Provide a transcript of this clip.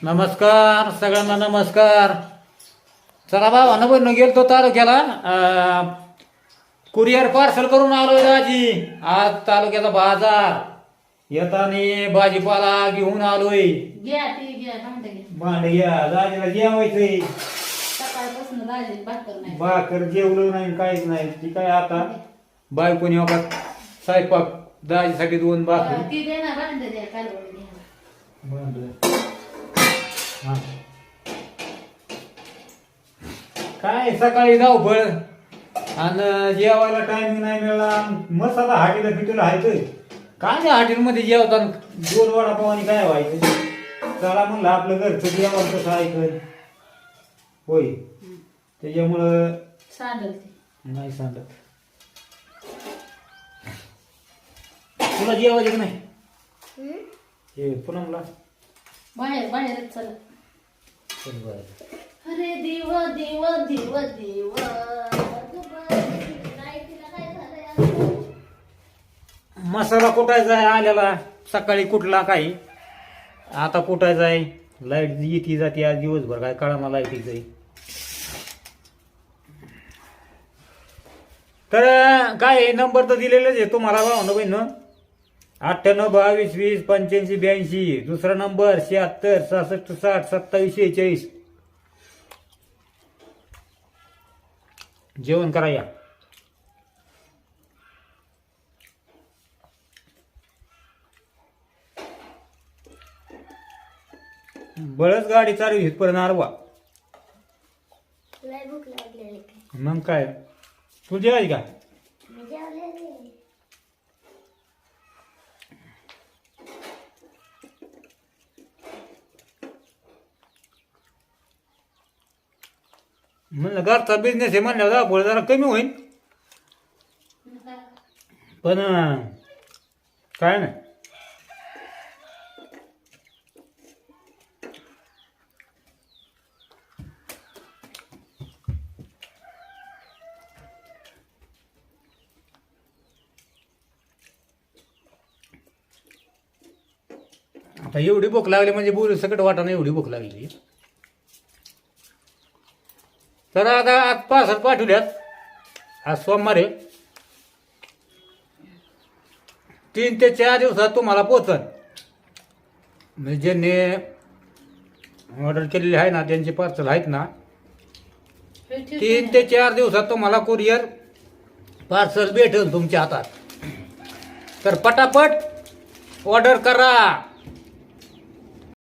नमस्कार सगळ्यांना नमस्कार. चला भावानं बहिण गेलतो तालुक्याला कुरिअर पार्सल करून आलोय दाजी. आज तालुक्याचा बाजार येताना भाजीपाला घेऊन आलोय. घ्या ती घ्या भांडे घ्या. भांडे घ्या दाजीला जेवायचंय. सकाळपासून दाजी भाकर नाही. भाकर जेवलं नाही काहीच नाही. ती काय आता बायकोनी बघा स्वयंपाक दाजीसाठी 2 भाकर. ती दे ना भांडे द्या कालवण घ्या. भांडे हा. काय सकाळी धावपळ आणि जेवायला टाइम नाही मिळाला. मसाला हाटीला पिटूला हायचं काय नाही. हॉटेलमध्ये जेवताना 2 वडापावानी काय व्हायचं. चला म्हणलं आपलं घरचं जेवण कसं ऐकल होय. त्याच्यामुळं सांडल नाही सांगत. तुला जेवायचं की नाही हे पुनमला बाहेर बाहेरच चला. चल बाहेर. अरे देव देव देव देव मसाला कुटायचा आहे आल्याला. सकाळी कुठला काही आता कुटायचा आहे. लाईट येते जाते आज दिवसभर काय कळाना लाईट जाई. तर काय नंबर तर दिलेलेच आहे तुम्हाला भावना बहिण. 98 22 20 85 82. दुसरा नंबर 76 66 60 27 46. जेवण करा या. बळच गाडी चालू इथपर्यंत आरवा. भूक लागलेली मग काय तू जेवायची का. म्हणलं घरचा बिझनेस आहे म्हणल्यावर दाबोळ जरा कमी होईल. पण काय नाही. आता एवढी भूक लागली म्हणजे बोलू सकट वाटाणा एवढी भूक लागली. तर आता आज पार्सल पाठवल्यात. आज सोमवार आहे. 3 ते 4 दिवसात तुम्हाला पोचन. म्हणजे ज्यांनी ऑर्डर केलेली आहे ना त्यांचे पार्सल आहेत ना 3 ते 4 दिवसात तुम्हाला कुरिअर पार्सल भेटेल तुमच्या हातात. तर पटापट ऑर्डर करा.